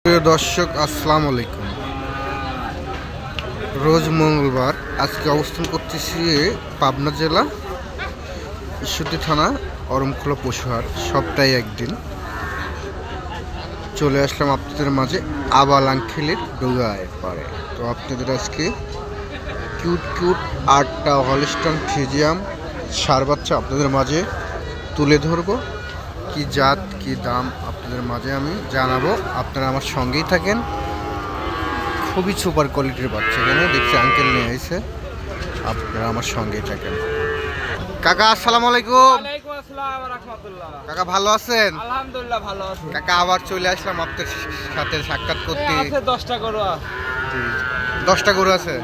প্রিয় দর্শক, আসসালামু আলাইকুম। রোজ মঙ্গলবার আজকে অবস্থান করতেছি পাবনা জেলা ঈশ্বরদী থানা অরমখোলা পশুহাট। সপ্তাহে একদিন চলে আসলাম আপনাদের মাঝে আবাল আঙ্কেলের ডোগায় পারে। তো আপনাদের আজকে কিউট কিউট 8টা হলস্টাইন ফ্রিজিয়ান ষাঁড় বাচ্চা আপনাদের মাঝে তুলে ধরবো। কি জাত কি দাম আপনাদের মাঝে আমি জানাবো, আপনারা আমার সঙ্গেই থাকেন। খুবই সুপার কোয়ালিটির বাচ্চা এখানে দেখছি আঙ্কেল নিয়ে এসে, আপনারা আমার সঙ্গেই থাকেন। কাকা আসসালামু আলাইকুম। ওয়ালাইকুম আসসালাম ওয়া রাহমাতুল্লাহ। কাকা ভালো আছেন? আলহামদুলিল্লাহ ভালো আছি। কাকা আবার চলে আসলাম আপনার সাথে সাক্ষাৎ করতে। আছে 10টা গরু আছে। 10টা গরু আছে?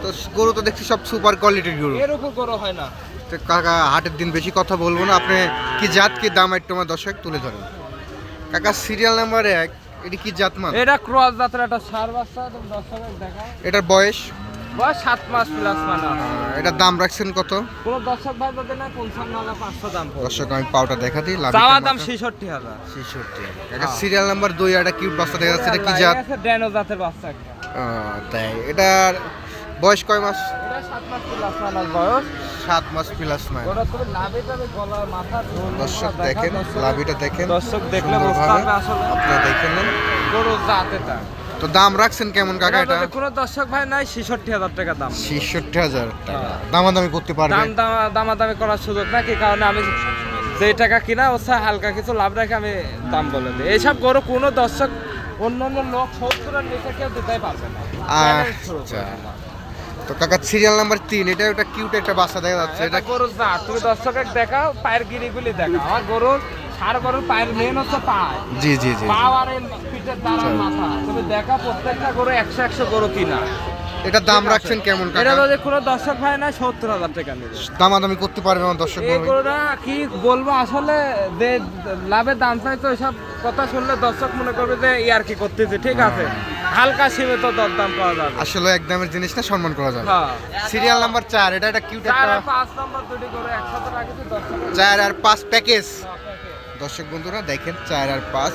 তো গরু তো দেখছি সব সুপার কোয়ালিটির গরু। এর উপর গরু হয় না। তো কাকা হাটের দিন বেশি কথা বলবো না, আপনি কি জাত কি দাম একটু আমার দর্শক তুলে ধরেন। কাকা সিরিয়াল নাম্বার 1, এটি কি জাত মান? এটা ক্রস জাতের একটা ষাঁড় বাচ্চা, তুমি দর্শকের দেখাও। এটার বয়স? বয়স 7 মাস প্লাস মানে। এটার দাম রাখছেন কত? কোন দর্শক ভাই যদি না 55,500 দাম পড়বে। দর্শক আমি পাউটা দেখা দিই। চাওয়া দাম 66,000। 66। কাকা সিরিয়াল নাম্বার 2 একটা কিউট বাচ্চা দেখা যাচ্ছে, এটা কি জাত? এটা ড্যানো জাতের বাচ্চা একটা। তাই এটার বয়স কয় মাস? এটা 7 মাস প্লাস মানে বয়স। 7 মাস প্লাস নয়। ওটা তবে লাভিটা গলা মাথা ঝোল। দর্শক দেখেন, লাভিটা দেখেন। দর্শক দেখলে বুঝতে সুন্দরভাবে পারবে আসলে আপনারা দেখেন না। গরু জাত এটা। তো দাম রাখছেন কেমন কাকা এটা? কোনো দর্শক ভাই নাই 66,000 টাকা দাম। 66,000 টাকা দামাদামি করতে পারবে? দামাদামি করার সুযোগ না, কি কারণে আমি যে টাকা কিনা ওসা হালকা কিছু লাভ রেখে আমি দাম বলে দিই। এইসব গরু কোনো দর্শক অন্য লোক 70-এর নিচে কেউ দিতেই পারবে না। আচ্ছা। তো কাকা সিরিয়াল নাম্বার 3, এটা একটা কিউট একটা বাচ্চা দেখা যাচ্ছে, এটা গরু জাত, তুমি দর্শকের দেখাও, পায়ের গিরিগুলি দেখাও। আমার গরুর ষাঁড় গরুর পায়ের মেন হচ্ছে পায়। জি জি জি। পা আর এই পিঠের দাঁড়ার মাথা, তুমি দেখা প্রত্যেকটা গরু 100 গরু কিনা। এটা দাম রাখছেন কেমন এটা কাকা? যদি কোনো দর্শক ভাই না 70,000 টাকা নেবে। দামাদামি করতে পারবে আমার দর্শক ভাই? এগুলোরা কি বলবো আসলে, যে লাভের দাম চাই তো এসব কথা শুনলে দর্শক মনে করবে যে ইয়ার কি করতেছে। ঠিক আছে, হালকা সীমিত দরদাম পাওয়া যাবে। আসলে একদমের জিনিসটা সম্মান করা যাবে। হ্যাঁ। সিরিয়াল নাম্বার 4, এটা একটা কিউট একটা 5 নম্বর দুটি করে একসাথে রাখি দর্শক। 4 আর 5 প্যাকেজ। দর্শক বন্ধুরা দেখেন 4 আর 5।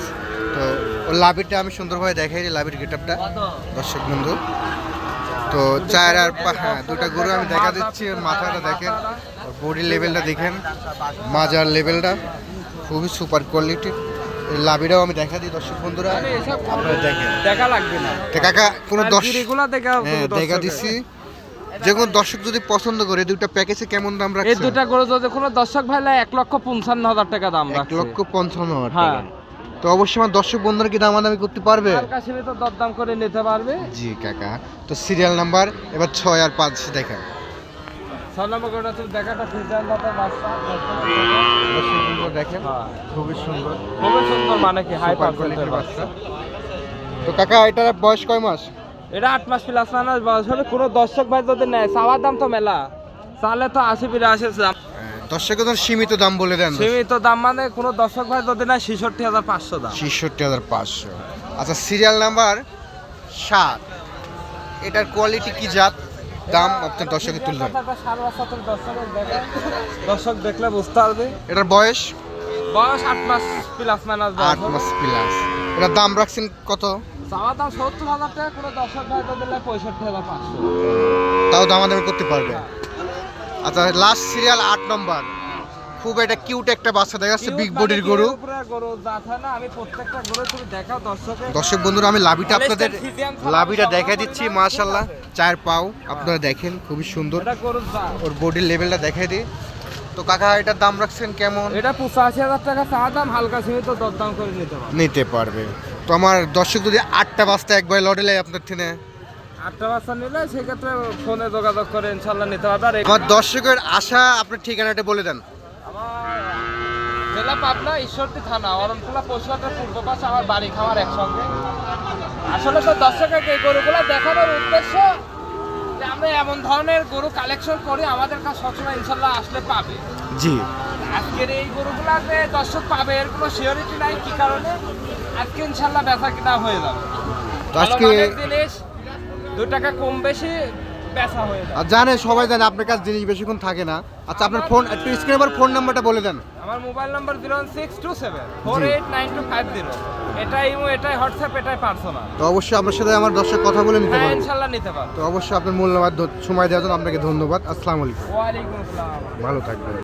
তো ওর লাভিটা আমি সুন্দরভাবে দেখাই দিই, লাভির গেটআপটা দর্শক বন্ধু। তো 4 আর 5, হ্যাঁ দুটা গরু আমি দেখা দিচ্ছি। ওর মাথাটা দেখেন, ওর বডি লেভেলটা দেখেন, মাজার লেভেলটা খুবই সুপার কোয়ালিটির। লাভিটাও আমি দেখা দিই দর্শক বন্ধুরা, আপনারা দেখেন। দেখা লাগবে না তো কাকা কোনো দর্শক এগুলা দেখা দেখা দিচ্ছি, যে কোনো দর্শক যদি পছন্দ করে দুইটা প্যাকেজে কেমন দাম এই রাখছেন? দুটা গরু যদি কোনো দর্শক ভাই 1,55,000 টাকা দাম রাখছে। 1,55,000 হ্যাঁ। টাকা। তো অবশ্যই আমার দর্শক বন্ধুরা কি দামাদামি করতে পারবে? হালকা সীমিত দরদাম করে নিতে পারবে। জি কাকা। তো সিরিয়াল নাম্বার এবার 6 আর 5 দেখেন। 6 নম্বর গরুটা তুমি দেখাটা ফিজার দাতা বাচ্চা দর্শক বন্ধুরা দেখেন, হ্যাঁ। খুবই সুন্দর খুবই সুন্দর, মানে কি হাই সুপার পার্সেন্টের কোয়ালিটির বাচ্চা। বাচ্চা। তো কাকা এটার বয়স কয় মাস? এটা 8 মাস প্লাস না বয়স হলে কোনো দর্শক ভাই যদি নেয়, চাওয়ার দাম তো মেলা, চালে তো 80-82 দাম। দর্শকের জন্য সীমিত দাম বলে দেন। সীমিত দাম মানে কোনো দর্শক ভাই যদি নেয় 66,500 দাম। 66,500। আচ্ছা সিরিয়াল নাম্বার 7, এটার কোয়ালিটি কি জাত, দাম আপনার দর্শকে তুলে ধরেন। দর্শক দেখলে বুঝতে পারবে। এটার বয়স? বয়স 8 মাস প্লাস মাইনাস। 8 মাস প্লাস। এটার দাম রাখছেন কত? চাওয়া দাম 70,000 টাকা, কোনো দর্শক ভাই যদি নেয় 65,500। তাও দামাদামি করতে পারবে। আচ্ছা লাস্ট সিরিয়াল 8 নম্বর, খুব একটা কিউট একটা বাচ্চা দেখা যাচ্ছে, বিগ বডির গরু। গরু জাত হয় না, আমি প্রত্যেকটা গরু তুমি দেখাও দর্শকের। দর্শক বন্ধুরা আমি লাভিটা আপনাদের লাভিটা দেখা দিচ্ছি, মাশাআল্লাহ 4 পাও আপনারা দেখেন, খুবই সুন্দর। এটা গরুর জাত। ওর বডির লেভেলটা দেখাই দিই। তো কাকা এটার দাম রাখছেন কেমন? এটা 85,000 টাকা চাওয়া দাম, হালকা সীমিত দরদাম করে নিতে পারবে। নিতে পারবে। তো আমার দর্শক যদি 8টা বাচ্চা একবার লড়েলে আপনার থেকে 8টা বাচ্চা নিলে সেক্ষেত্রে ফোনে যোগাযোগ করে ইনশাল্লাহ নিতে পারবে। আর আমার দর্শকের আশা আপনার ঠিকানাটা বলে দেন। আমার জেলা পাবনা, ঈশ্বরদী থানা, অরণখোলা পশুহাটের পূর্ব পাশে আমার বাড়ি, খাওয়ার একসঙ্গে। আসলে তো দর্শকের এই গরুগুলো দেখানোর উদ্দেশ্য যে আমরা এমন ধরনের গরু কালেকশন করি, আমাদের কাছে সবসময় ইনশাল্লাহ আসলে পাবে। জি। আজকের এই গরুগুলো যে দর্শক পাবে এর কোনো সিওরিটি নাই, কি কারণে আজকে ইনশাল্লাহ বেচা কিনা হয়ে যাবে। তো আজকে অনেক জিনিস 2 টাকা কম বেশি বেচা হয়ে যায়। আর জানে সবাই জানে আপনার কাছে জিনিস বেশিক্ষণ থাকে না। আচ্ছা আপনার ফোন একটু স্ক্রিনে আবার ফোন নাম্বারটা বলে দেন। আমার মোবাইল নাম্বার 01627489250। এটাই ইমো, এটাই হোয়াটসঅ্যাপ, এটাই পার্সোনাল। তো অবশ্যই আপনার সাথে আমার দর্শক কথা বলে নিতে হ্যাঁ পারবে। ইনশাআল্লাহ নিতে পারবো। তো অবশ্যই আপনার মূল্যবান সময় দেওয়ার জন্য আপনাকে ধন্যবাদ। আসসালামু আলাইকুম, ওয়ালাইকুম আসসালাম। ভালো থাকবেন।